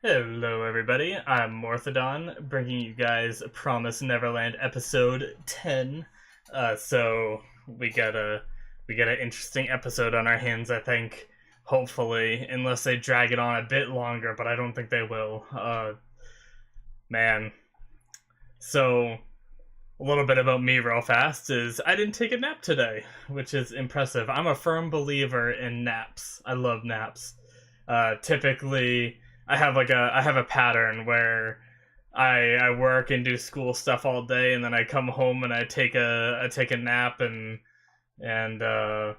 Hello everybody, I'm Morthadon, bringing you guys Promise Neverland episode 10. So we got an interesting episode on our hands, I think. Hopefully, unless they drag it on a bit longer, but I don't think they will. Man. So, a little bit about me real fast is I didn't take a nap today, which is impressive. I'm a firm believer in naps. I love naps. Typically I have a pattern where I work and do school stuff all day, and then I come home and I take a nap, and uh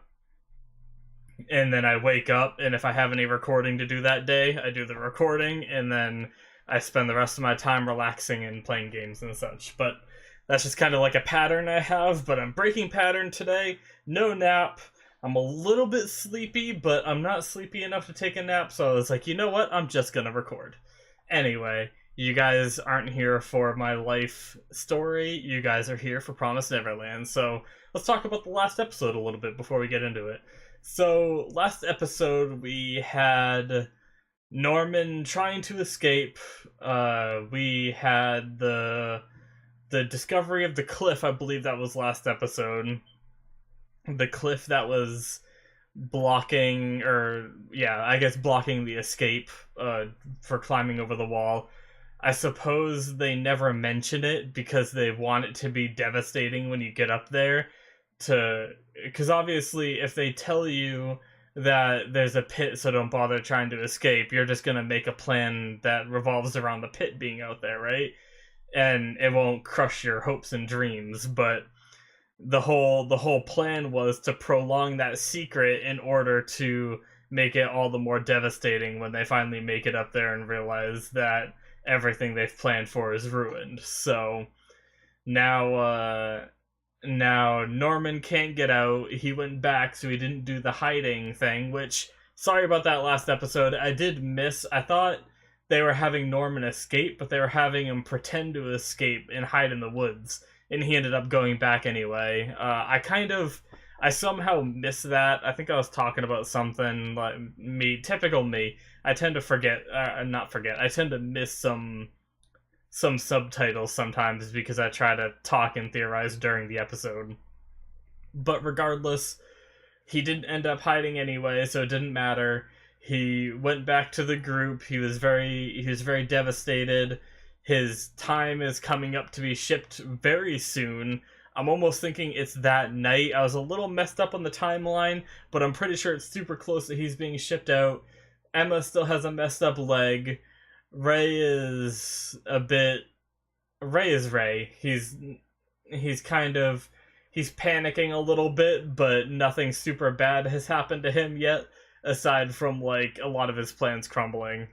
and then I wake up, and if I have any recording to do that day, I do the recording, and then I spend the rest of my time relaxing and playing games and such. But that's just kind of like a pattern I have, but I'm breaking pattern today. No nap. I'm a little bit sleepy, but I'm not sleepy enough to take a nap, so I was like, you know what? I'm just gonna record. Anyway, you guys aren't here for my life story. You guys are here for Promise Neverland. So let's talk about the last episode a little bit before we get into it. So, last episode we had Norman trying to escape. We had the discovery of the cliff. I believe that was last episode. The cliff that was blocking, or yeah, I guess blocking the escape for climbing over the wall. I suppose they never mention it because they want it to be devastating when you get up there. Because obviously, if they tell you that there's a pit, so don't bother trying to escape, you're just gonna make a plan that revolves around the pit being out there, right? And it won't crush your hopes and dreams. But the whole plan was to prolong that secret in order to make it all the more devastating when they finally make it up there and realize that everything they've planned for is ruined. So now now Norman can't get out. He went back, so he didn't do the hiding thing, which, sorry about that last episode. I did miss. I thought they were having Norman escape, but they were having him pretend to escape and hide in the woods, and he ended up going back anyway. I somehow missed that. I think I was talking about something like me, typical me. I tend to forget, not forget. I tend to miss some subtitles sometimes because I try to talk and theorize during the episode. But regardless, he didn't end up hiding anyway, so it didn't matter. He went back to the group. He was very devastated. His time is coming up to be shipped very soon. I'm almost thinking it's that night. I was a little messed up on the timeline, but I'm pretty sure it's super close that he's being shipped out. Emma still has a messed up leg. Ray is a bit. Ray is Ray. He's kind of. He's panicking a little bit, but nothing super bad has happened to him yet, aside from like a lot of his plans crumbling.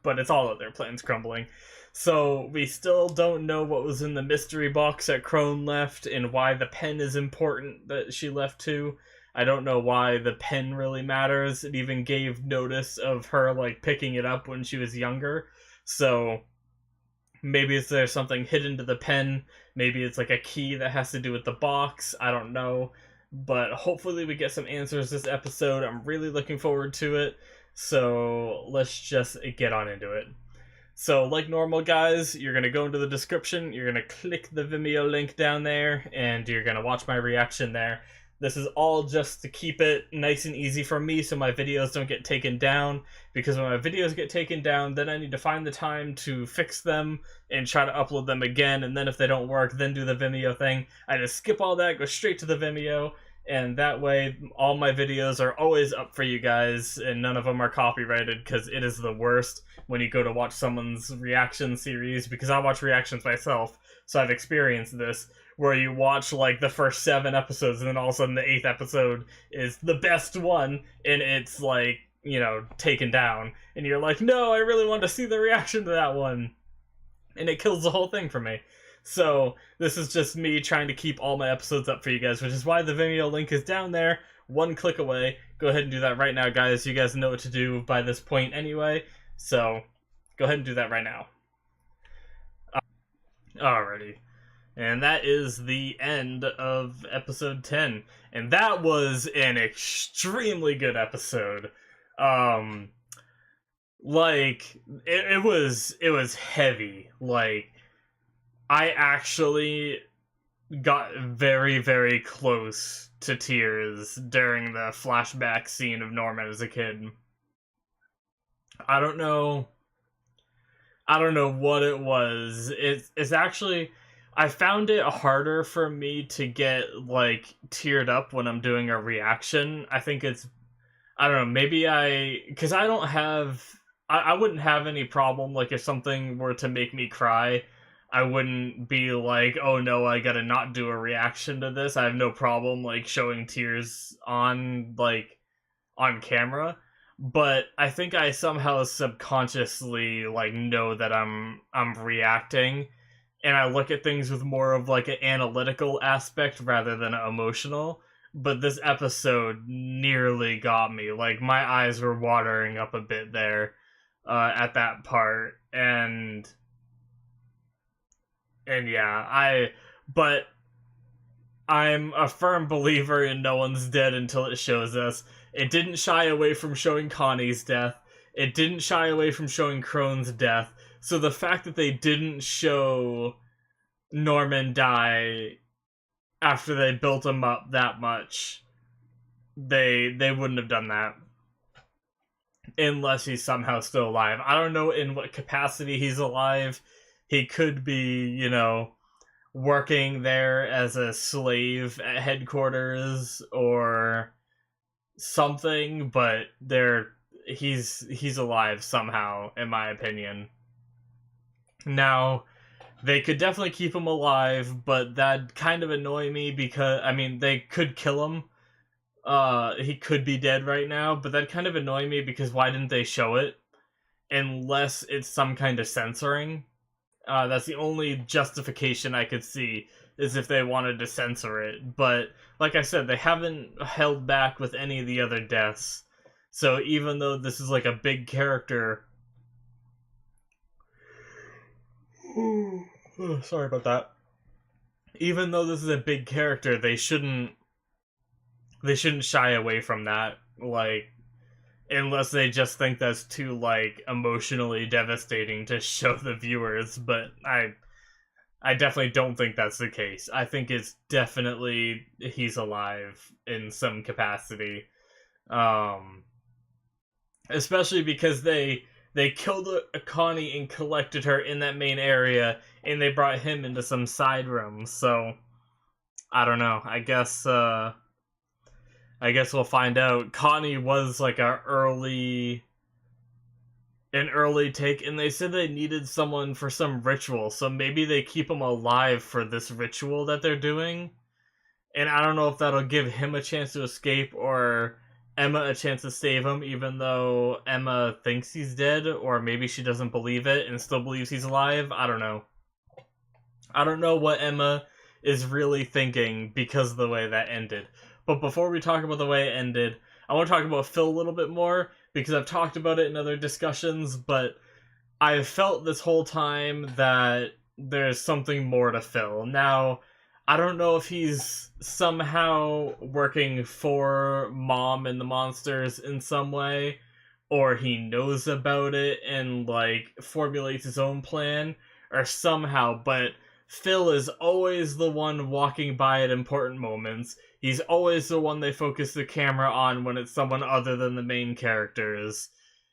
But it's all of their plans crumbling. So we still don't know what was in the mystery box that Crone left and why the pen is important that she left too. I don't know why the pen really matters. It even gave notice of her like picking it up when she was younger. So maybe there's something hidden to the pen. Maybe it's like a key that has to do with the box. I don't know. But hopefully we get some answers this episode. I'm really looking forward to it. So let's just get on into it. So like normal, guys, you're going to go into the description. You're going to click the Vimeo link down there, and you're going to watch my reaction there. This is all just to keep it nice and easy for me so my videos don't get taken down, because when my videos get taken down, then I need to find the time to fix them and try to upload them again, and then if they don't work, then do the Vimeo thing. I just skip all that, go straight to the Vimeo, and that way all my videos are always up for you guys, and none of them are copyrighted, because it is the worst when you go to watch someone's reaction series, because I watch reactions myself, so I've experienced this, where you watch like the first 7 episodes and then all of a sudden the 8th episode is the best one and it's like, you know, taken down, and you're like, no, I really want to see the reaction to that one, and it kills the whole thing for me. So this is just me trying to keep all my episodes up for you guys, which is why the Vimeo link is down there, one click away. Go ahead and do that right now, guys. You guys know what to do by this point anyway, so go ahead and do that right now. Alrighty. And that is the end of episode 10. And that was an extremely good episode. Like it was heavy. Like I actually got very, very close to tears during the flashback scene of Norman as a kid. I don't know. I don't know what it was. It's actually, I found it harder for me to get like teared up when I'm doing a reaction. I think it's, I don't know, maybe because I don't have, I wouldn't have any problem like if something were to make me cry. I wouldn't be like, oh no, I gotta not do a reaction to this. I have no problem like showing tears on camera, but I think I somehow subconsciously like know that I'm reacting, and I look at things with more of like an analytical aspect rather than emotional. But this episode nearly got me. Like my eyes were watering up a bit there at that part, and yeah, but I'm a firm believer in no one's dead until it shows us. It didn't shy away from showing Connie's death. It didn't shy away from showing Crone's death. So the fact that they didn't show Norman die after they built him up that much, they wouldn't have done that unless he's somehow still alive. I don't know in what capacity he's alive. He could be, working there as a slave at headquarters or something, but he's alive somehow, in my opinion. Now, they could definitely keep him alive, but that kind of annoy me because I mean they could kill him. He could be dead right now, but that kind of annoy me because why didn't they show it? Unless it's some kind of censoring. That's the only justification I could see, is if they wanted to censor it. But like I said, they haven't held back with any of the other deaths. So even though this is like a big character, sorry about that. Even though this is a big character, they shouldn't shy away from that. Like, unless they just think that's too like emotionally devastating to show the viewers. But I definitely don't think that's the case. I think it's definitely he's alive in some capacity. Um, Especially because they killed Connie and collected her in that main area, and they brought him into some side rooms. So I don't know. I guess we'll find out. Connie was like an early take, and they said they needed someone for some ritual, so maybe they keep him alive for this ritual that they're doing. And I don't know if that'll give him a chance to escape or Emma a chance to save him, even though Emma thinks he's dead, or maybe she doesn't believe it and still believes he's alive. I don't know. I don't know what Emma is really thinking because of the way that ended. But before we talk about the way it ended, I want to talk about Phil a little bit more because I've talked about it in other discussions, but I've felt this whole time that there's something more to Phil. Now, I don't know if he's somehow working for Mom and the monsters in some way, or he knows about it and, like, formulates his own plan, or somehow, but Phil is always the one walking by at important moments. He's always the one they focus the camera on when it's someone other than the main characters.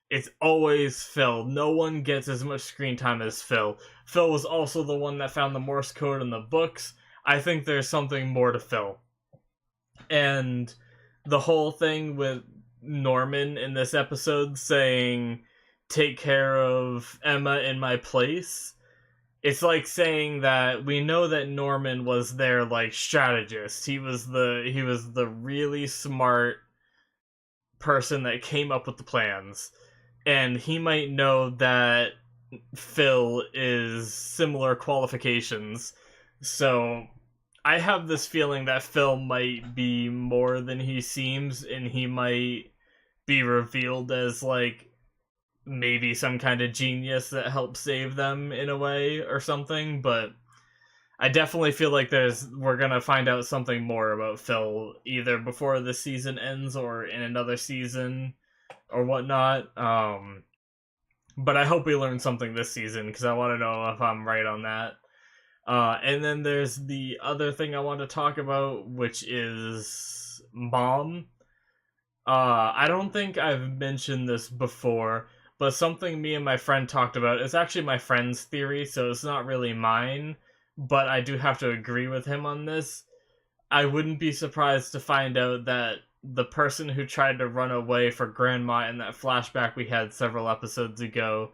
It's always Phil. No one gets as much screen time as Phil. Phil was also the one that found the Morse code in the books. I think there's something more to Phil. And the whole thing with Norman in this episode saying, take care of Emma in my place, it's like saying that we know that Norman was their like strategist. He was the really smart person that came up with the plans. And he might know that Phil is similar qualifications. So I have this feeling that Phil might be more than he seems, and he might be revealed as like maybe some kind of genius that helps save them in a way or something. But I definitely feel like we're gonna find out something more about Phil either before the season ends or in another season or whatnot. But I hope we learn something this season, because I want to know if I'm right on that. And then there's the other thing I want to talk about, which is Mom. I don't think I've mentioned this before, but something me and my friend talked about. It's actually my friend's theory, so it's not really mine, but I do have to agree with him on this. I wouldn't be surprised to find out that the person who tried to run away for Grandma in that flashback we had several episodes ago,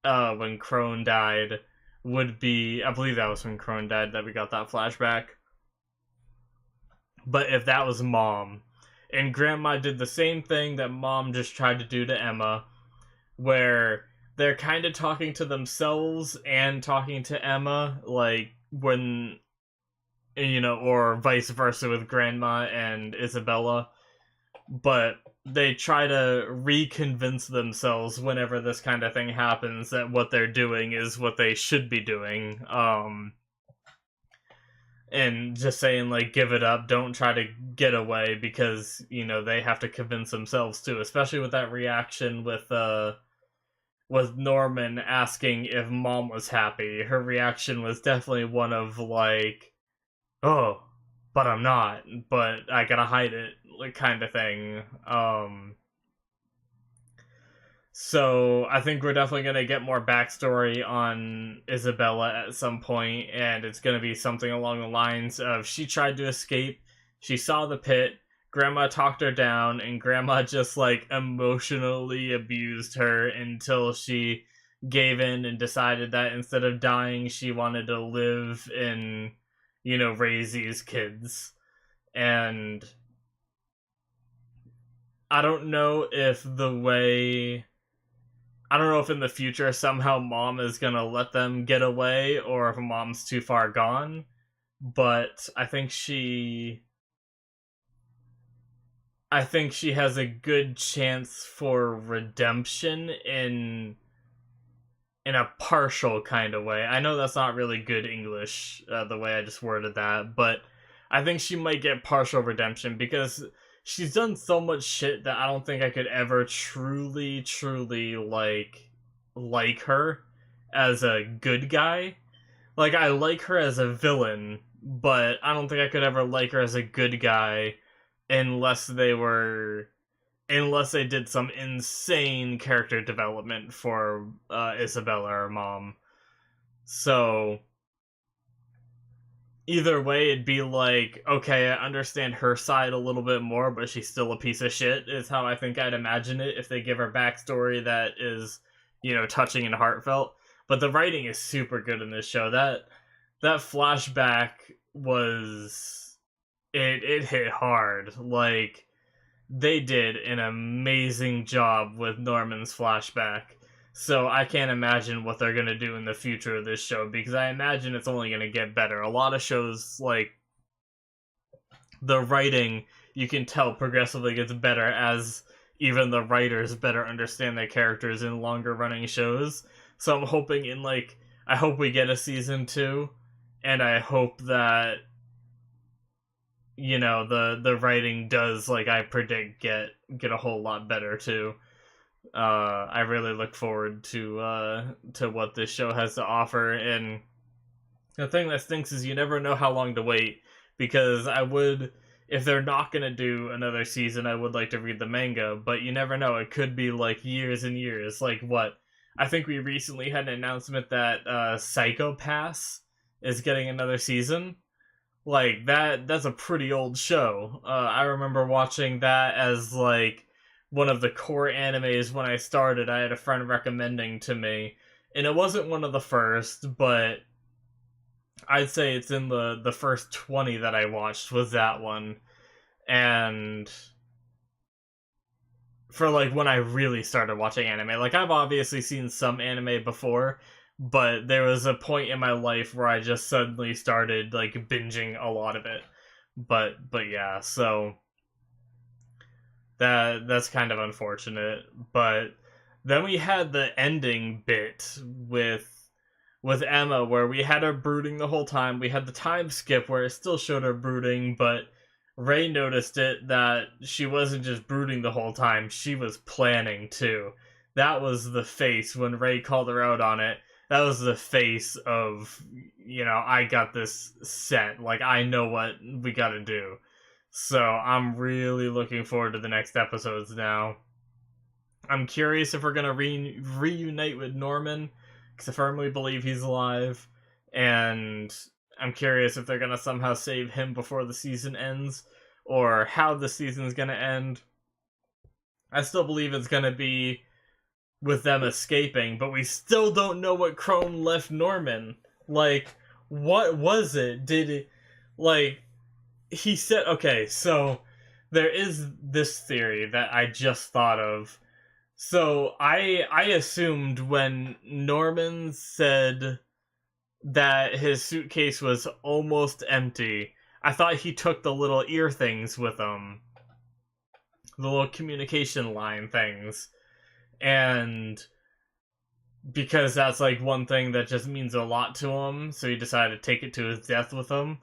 when Crone died, would be, I believe that was when Crone died that we got that flashback. But if that was Mom, and Grandma did the same thing that Mom just tried to do to Emma, where they're kind of talking to themselves and talking to Emma, like when, or vice versa with Grandma and Isabella, but they try to reconvince themselves whenever this kind of thing happens that what they're doing is what they should be doing. And just saying, like, give it up, don't try to get away, because, they have to convince themselves too, especially with that reaction with Norman asking if Mom was happy. Her reaction was definitely one of, like, oh, but I'm not, but I gotta hide it, like, kind of thing. So I think we're definitely going to get more backstory on Isabella at some point, and it's going to be something along the lines of she tried to escape, she saw the pit, Grandma talked her down, and Grandma just, like, emotionally abused her until she gave in and decided that instead of dying, she wanted to live and, raise these kids. And I don't know if I don't know if in the future somehow Mom is gonna let them get away, or if Mom's too far gone, but I think she has a good chance for redemption in a partial kind of way. I know that's not really good English, the way I just worded that, but I think she might get partial redemption, because she's done so much shit that I don't think I could ever truly, truly like her as a good guy. Like, I like her as a villain, but I don't think I could ever like her as a good guy unless they did some insane character development for Isabella, or Mom. So either way, it'd be like, okay, I understand her side a little bit more, but she's still a piece of shit, is how I think I'd imagine it if they give her backstory that is, touching and heartfelt. But the writing is super good in this show. That flashback was, it hit hard. Like, they did an amazing job with Norman's flashback. So I can't imagine what they're going to do in the future of this show, because I imagine it's only going to get better. A lot of shows, like, the writing, you can tell progressively gets better as even the writers better understand their characters in longer running shows. So I'm hoping I hope we get a season 2, and I hope that, the writing does, like I predict, get a whole lot better too. I really look forward to what this show has to offer, and the thing that stinks is you never know how long to wait, because if they're not gonna do another season, I would like to read the manga, but you never know, it could be like years and years. Like, what? I think we recently had an announcement that Psycho Pass is getting another season. Like, that's a pretty old show. I remember watching that as, like, one of the core animes when I started. I had a friend recommending to me, and it wasn't one of the first, but I'd say it's in the first 20 that I watched was that one. And for, like, when I really started watching anime, like, I've obviously seen some anime before, but there was a point in my life where I just suddenly started, like, binging a lot of it. But yeah, so that's kind of unfortunate. But then we had the ending bit with Emma, where we had her brooding the whole time. We had the time skip where it still showed her brooding, but Ray noticed that she wasn't just brooding the whole time, she was planning too. that was the face when Ray called her out on it. That was the face of, I got this set. Like, I know what we gotta do. So I'm really looking forward to the next episodes now. I'm curious if we're gonna reunite with Norman, because I firmly believe he's alive. And I'm curious if they're gonna somehow save him before the season ends, or how the season's gonna end. I still believe it's gonna be with them escaping, but we still don't know what Crone left Norman. Like, what was it? Did it, like, he said, okay, so there is this theory that I just thought of. So I assumed when Norman said that his suitcase was almost empty, I thought he took the little ear things with him. The little communication line things. And because that's like one thing that just means a lot to him, so he decided to take it to his death with him.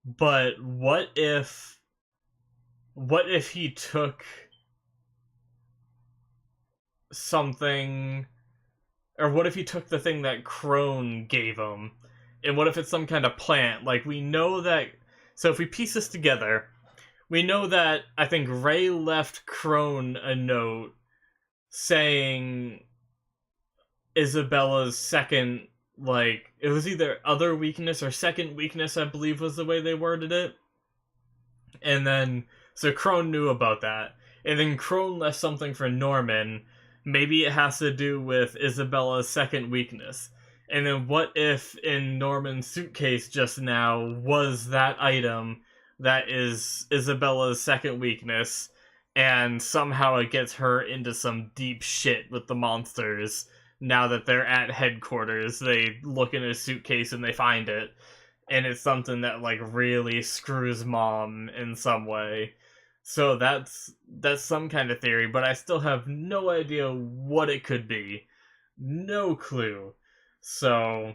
But what if he took something, or what if he took the thing that Crone gave him, and what if it's some kind of plant? Like, we know that, so if we piece this together, we know that I think Ray left Crone a note saying Isabella's second, like, it was either other weakness or second weakness, I believe was the way they worded it. And then, so Crone knew about that. And then Crone left something for Norman. Maybe it has to do with Isabella's second weakness. And then what if in Norman's suitcase just now was that item that is Isabella's second weakness, and somehow it gets her into some deep shit with the monsters. Now that they're at headquarters, they look in his suitcase and they find it. And it's something that, like, really screws Mom in some way. So that's some kind of theory, but I still have no idea what it could be. No clue. So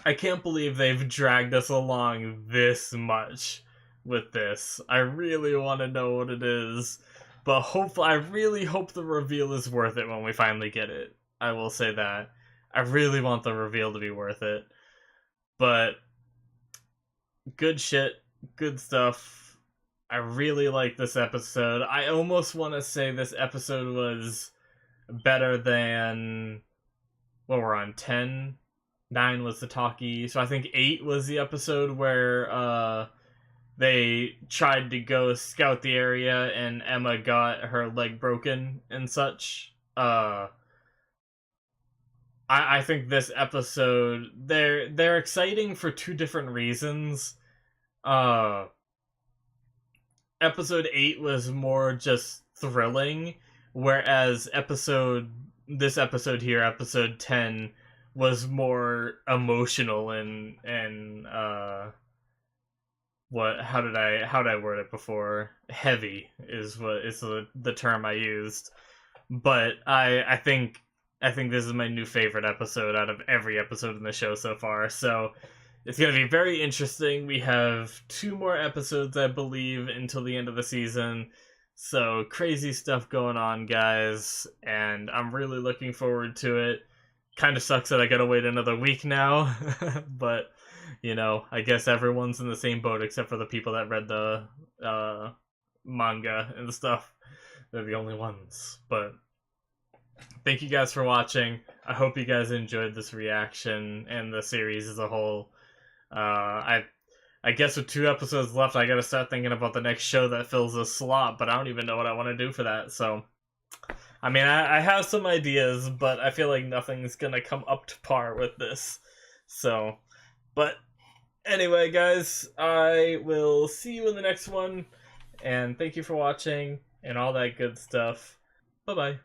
I can't believe they've dragged us along this much with this. I really want to know what it is, but I really hope the reveal is worth it when we finally get it. I will say that. I really want the reveal to be worth it. But good shit, good stuff. I really like this episode. I almost want to say this episode was better than what we're on, 10? 9 was the talkie, so I think 8 was the episode where they tried to go scout the area and Emma got her leg broken and such. I think this episode, they're exciting for two different reasons. Episode 8 was more just thrilling, whereas this episode here, episode 10, was more emotional and how did I word it before? Heavy is the term I used. But I think this is my new favorite episode out of every episode in the show so far. So it's going to be very interesting. We have 2 more episodes, I believe, until the end of the season. So crazy stuff going on, guys, and I'm really looking forward to it. Kind of sucks that I gotta wait another week now, but, I guess everyone's in the same boat except for the people that read the manga and stuff. They're the only ones. But thank you guys for watching. I hope you guys enjoyed this reaction and the series as a whole. I guess with 2 episodes left, I gotta start thinking about the next show that fills this slot, but I don't even know what I want to do for that, so... I mean, I have some ideas, but I feel like nothing's gonna come up to par with this. So, but anyway, guys, I will see you in the next one, and thank you for watching, and all that good stuff. Bye-bye.